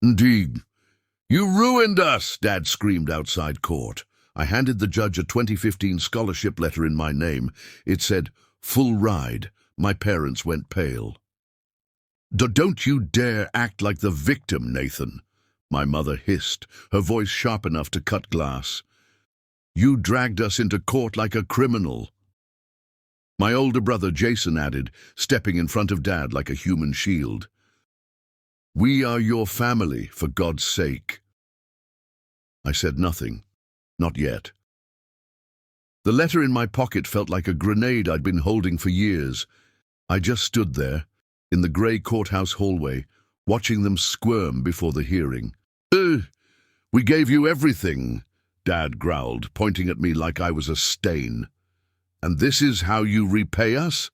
Indeed. You ruined us, Dad screamed outside court. I handed the judge a 2015 scholarship letter in my name. It said, "Full ride." My parents went pale. Don't you dare act like the victim, Nathan," my mother hissed, her voice sharp enough to cut glass. "You dragged us into court like a criminal." My older brother Jason added, stepping in front of Dad like a human shield. "We are your family, for God's sake." I said nothing. Not yet. The letter in my pocket felt like a grenade I'd been holding for years. I just stood there, in the grey courthouse hallway, watching them squirm before the hearing. We gave you everything," Dad growled, pointing at me like I was a stain. "And this is how you repay us?"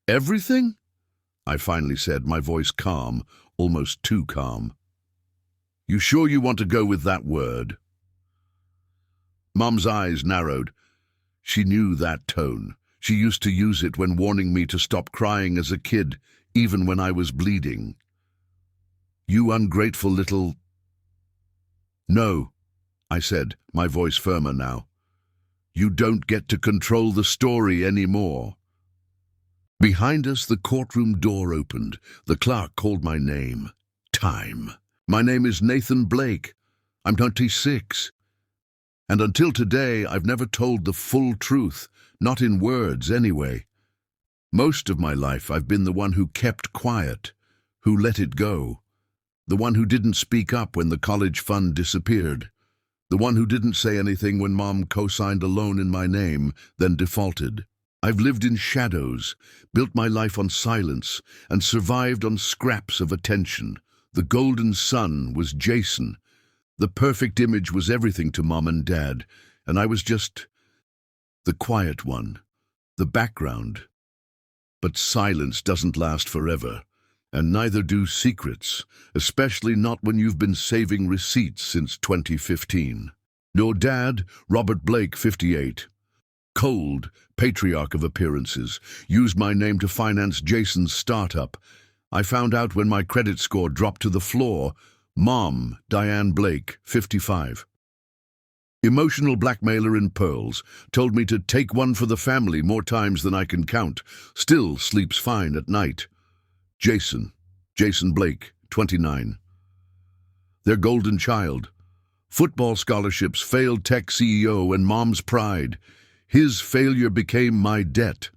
"Everything?" I finally said, my voice calm, almost too calm. "You sure you want to go with that word?" Mum's eyes narrowed. She knew that tone. She used to use it when warning me to stop crying as a kid, even when I was bleeding. "You ungrateful little—" "No," I said, my voice firmer now. "You don't get to control the story anymore." Behind us, the courtroom door opened. The clerk called my name. Time. "My name is Nathan Blake. I'm 26. And until today, I've never told the full truth, not in words anyway. Most of my life, I've been the one who kept quiet, who let it go. The one who didn't speak up when the college fund disappeared. The one who didn't say anything when Mom co-signed a loan in my name, then defaulted. I've lived in shadows, built my life on silence, and survived on scraps of attention. The golden sun was Jason. The perfect image was everything to Mom and Dad, and I was just the quiet one, the background. But silence doesn't last forever, and neither do secrets, especially not when you've been saving receipts since 2015. Your dad, Robert Blake, 58, cold, patriarch of appearances, used my name to finance Jason's startup. I found out when my credit score dropped to the floor. Mom, Diane Blake, 55. Emotional blackmailer in pearls, told me to take one for the family more times than I can count, still sleeps fine at night. Jason Blake, 29. Their golden child. Football scholarships, failed tech CEO, and Mom's pride. His failure became my debt.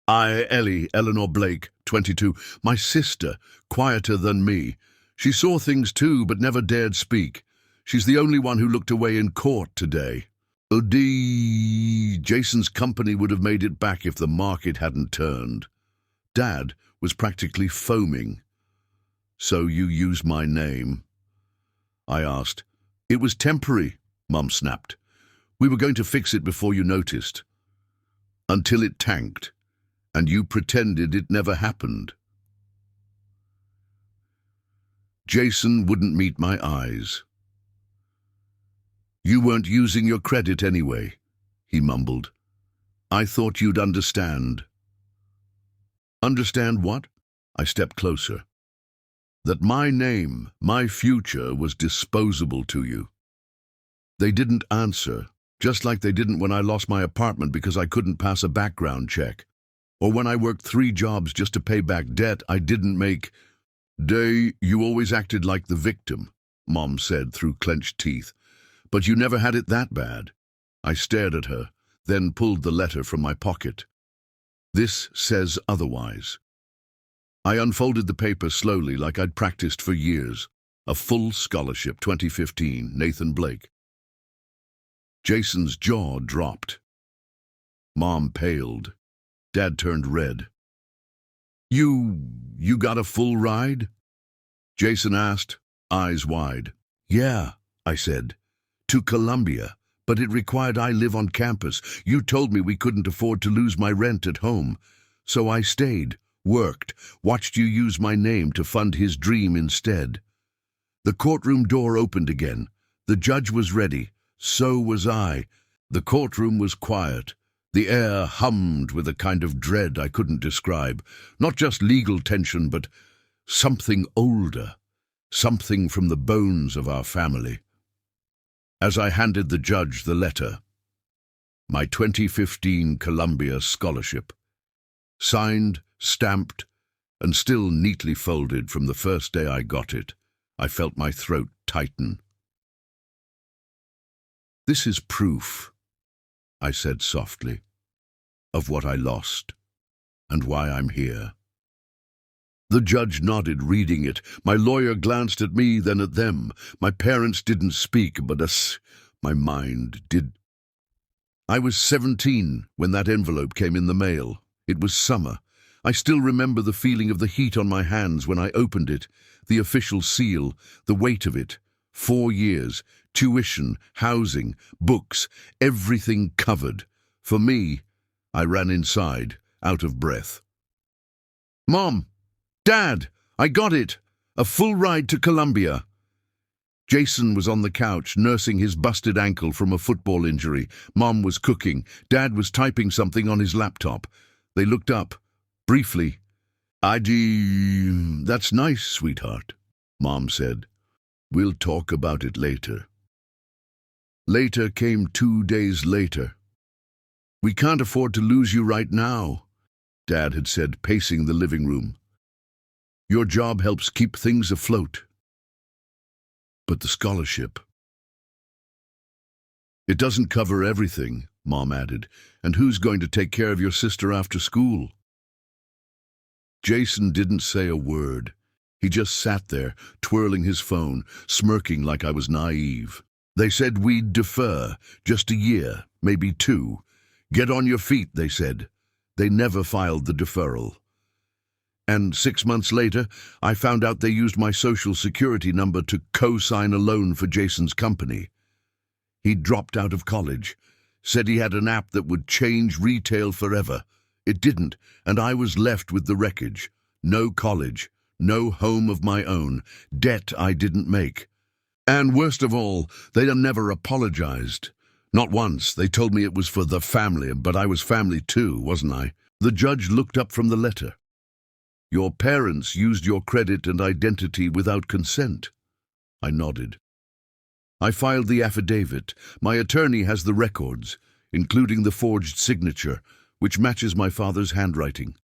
Ellie, Eleanor Blake, 22. My sister, quieter than me. She saw things too, but never dared speak. She's the only one who looked away in court today. Jason's company would have made it back if the market hadn't turned. Dad was practically foaming. "So you used my name?" I asked. "It was temporary," Mum snapped. "We were going to fix it before you noticed. Until it tanked, and you pretended it never happened." Jason wouldn't meet my eyes. "You weren't using your credit anyway," he mumbled. "I thought you'd understand." "Understand what?" I stepped closer. "That my name, my future, was disposable to you." They didn't answer, just like they didn't when I lost my apartment because I couldn't pass a background check, or when I worked 3 jobs just to pay back debt I didn't make. You always acted like the victim," Mom said through clenched teeth. "But you never had it that bad." I stared at her, then pulled the letter from my pocket. "This says otherwise." I unfolded the paper slowly like I'd practiced for years. A full scholarship, 2015, Nathan Blake. Jason's jaw dropped. Mom paled. Dad turned red. You got a full ride?" Jason asked, eyes wide. "Yeah," I said. "To Columbia, but it required I live on campus. You told me we couldn't afford to lose my rent at home. So I stayed, worked, watched you use my name to fund his dream instead." The courtroom door opened again. The judge was ready. So was I. The courtroom was quiet. The air hummed with a kind of dread I couldn't describe. Not just legal tension, but something older. something from the bones of our family. As I handed the judge the letter, my 2015 Columbia scholarship, signed, stamped, and still neatly folded from the first day I got it, I felt my throat tighten. "This is proof," I said softly, "of what I lost and why I'm here." The judge nodded, reading it. My lawyer glanced at me, then at them. My parents didn't speak, but my mind did. I was 17 when that envelope came in the mail. It was summer. I still remember the feeling of the heat on my hands when I opened it, the official seal, the weight of it. 4 years, tuition, housing, books, everything covered. For me, I ran inside, out of breath. "Mom! Dad! I got it! A full ride to Columbia!" Jason was on the couch, nursing his busted ankle from a football injury. Mom was cooking. Dad was typing something on his laptop. They looked up, briefly. "That's nice, sweetheart," Mom said. "We'll talk about it later." Later came 2 days later. "We can't afford to lose you right now," Dad had said, pacing the living room. "Your job helps keep things afloat." "But the scholarship—" "It doesn't cover everything," Mom added. "And who's going to take care of your sister after school?" Jason didn't say a word. He just sat there, twirling his phone, smirking like I was naive. "They said we'd defer, just a year, maybe 2. Get on your feet," they said. They never filed the deferral. And 6 months later, I found out they used my social security number to co-sign a loan for Jason's company. He'd dropped out of college, said he had an app that would change retail forever. It didn't, and I was left with the wreckage. No college, no home of my own, debt I didn't make. And worst of all, they never apologized. Not once. They told me it was for the family, but I was family too, wasn't I? The judge looked up from the letter. "Your parents used your credit and identity without consent." I nodded. "I filed the affidavit. My attorney has the records, including the forged signature, which matches my father's handwriting."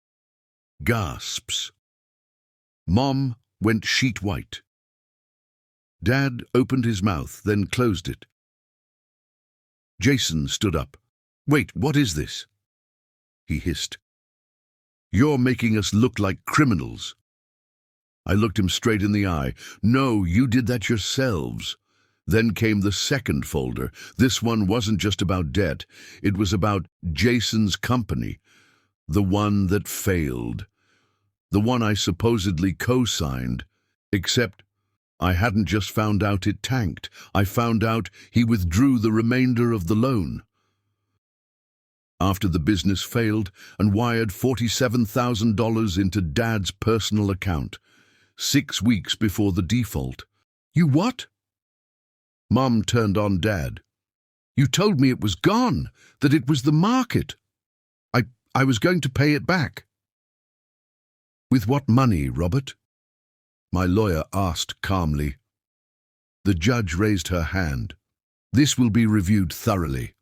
Gasps. Mom went sheet white. Dad opened his mouth, then closed it. Jason stood up. "Wait, what is this?" he hissed. "You're making us look like criminals." I looked him straight in the eye. "No, you did that yourselves." Then came the second folder. This one wasn't just about debt. It was about Jason's company. The one that failed. The one I supposedly co-signed. Except I hadn't just found out it tanked. I found out he withdrew the remainder of the loan. After the business failed, and wired $47,000 into Dad's personal account, 6 weeks before the default. "You what?" Mom turned on Dad. "You told me it was gone, that it was the market. I was going to pay it back." "With what money, Robert?" my lawyer asked calmly. The judge raised her hand. "This will be reviewed thoroughly,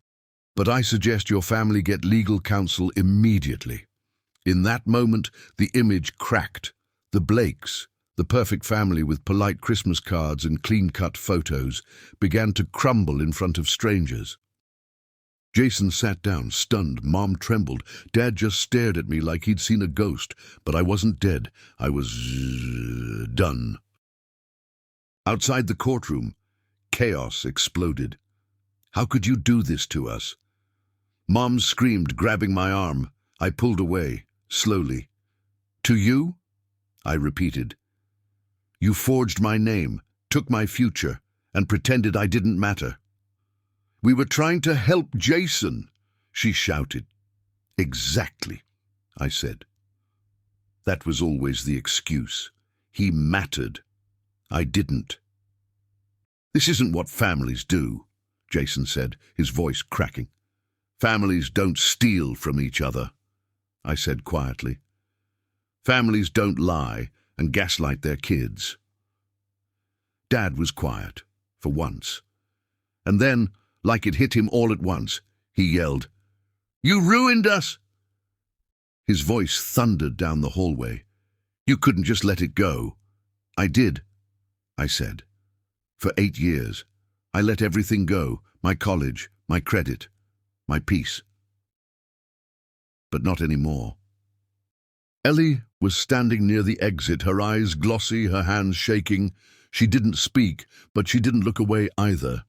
but I suggest your family get legal counsel immediately." In that moment, the image cracked. The Blakes, the perfect family with polite Christmas cards and clean-cut photos, began to crumble in front of strangers. Jason sat down, stunned. Mom trembled. Dad just stared at me like he'd seen a ghost. But I wasn't dead. I was done. Outside the courtroom, chaos exploded. "How could you do this to us?" Mom screamed, grabbing my arm. I pulled away, slowly. "To you?" I repeated. "You forged my name, took my future, and pretended I didn't matter." "We were trying to help Jason," she shouted. "Exactly," I said. That was always the excuse. He mattered. I didn't. "This isn't what families do," Jason said, his voice cracking. "Families don't steal from each other," I said quietly. "Families don't lie and gaslight their kids." Dad was quiet, for once. And then, like it hit him all at once, he yelled, "You ruined us!" His voice thundered down the hallway. "You couldn't just let it go." "I did," I said. "For 8 years. I let everything go, my college, my credit, my peace. But not anymore." Ellie was standing near the exit, her eyes glossy, her hands shaking. She didn't speak, but she didn't look away either.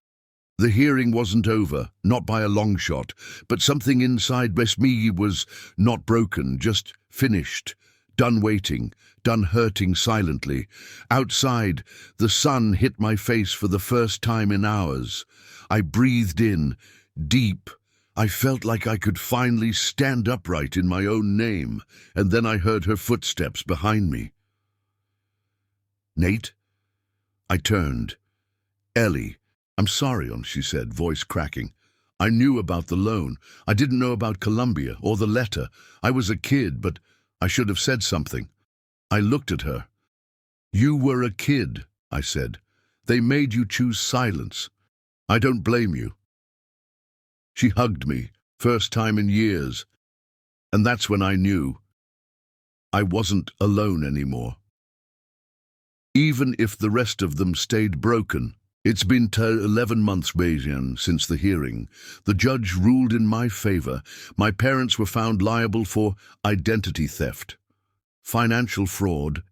The hearing wasn't over, not by a long shot, but something inside me was not broken, just finished, done waiting, done hurting silently. Outside, the sun hit my face for the first time in hours. I breathed in, deep. I felt like I could finally stand upright in my own name, and then I heard her footsteps behind me. "Nate?" I turned. "Ellie, I'm sorry," she said, voice cracking. "I knew about the loan. I didn't know about Columbia or the letter. I was a kid, but I should have said something." I looked at her. "You were a kid," I said. "They made you choose silence. I don't blame you." She hugged me, first time in years, and that's when I knew I wasn't alone anymore. Even if the rest of them stayed broken. It's been 11 months since the hearing. The judge ruled in my favor. My parents were found liable for identity theft, financial fraud,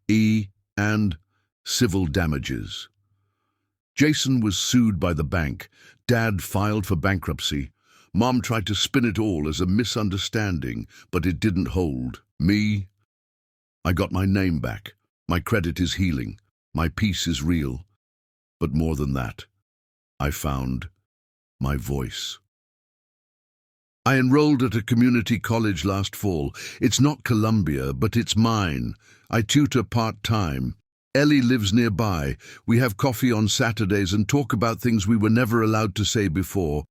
and civil damages. Jason was sued by the bank. Dad filed for bankruptcy. Mom tried to spin it all as a misunderstanding, but it didn't hold. Me? I got my name back. My credit is healing. My peace is real. But more than that, I found my voice. I enrolled at a community college last fall. It's not Columbia, but it's mine. I tutor part-time. Ellie lives nearby. We have coffee on Saturdays and talk about things we were never allowed to say before.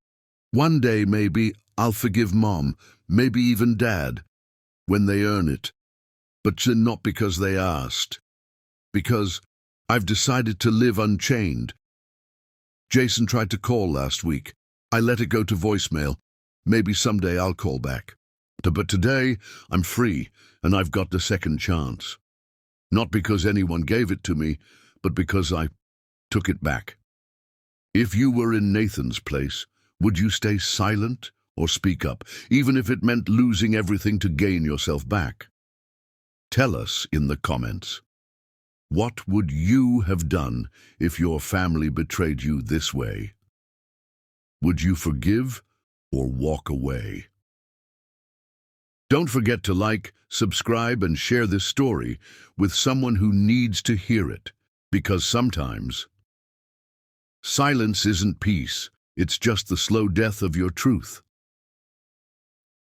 One day, maybe, I'll forgive Mom, maybe even Dad, when they earn it. But not because they asked. Because I've decided to live unchained. Jason tried to call last week. I let it go to voicemail. Maybe someday I'll call back. But today, I'm free, and I've got the second chance. Not because anyone gave it to me, but because I took it back. If you were in Nathan's place, would you stay silent or speak up, even if it meant losing everything to gain yourself back? Tell us in the comments. What would you have done if your family betrayed you this way? Would you forgive or walk away? Don't forget to like, subscribe, and share this story with someone who needs to hear it, because sometimes silence isn't peace, it's just the slow death of your truth.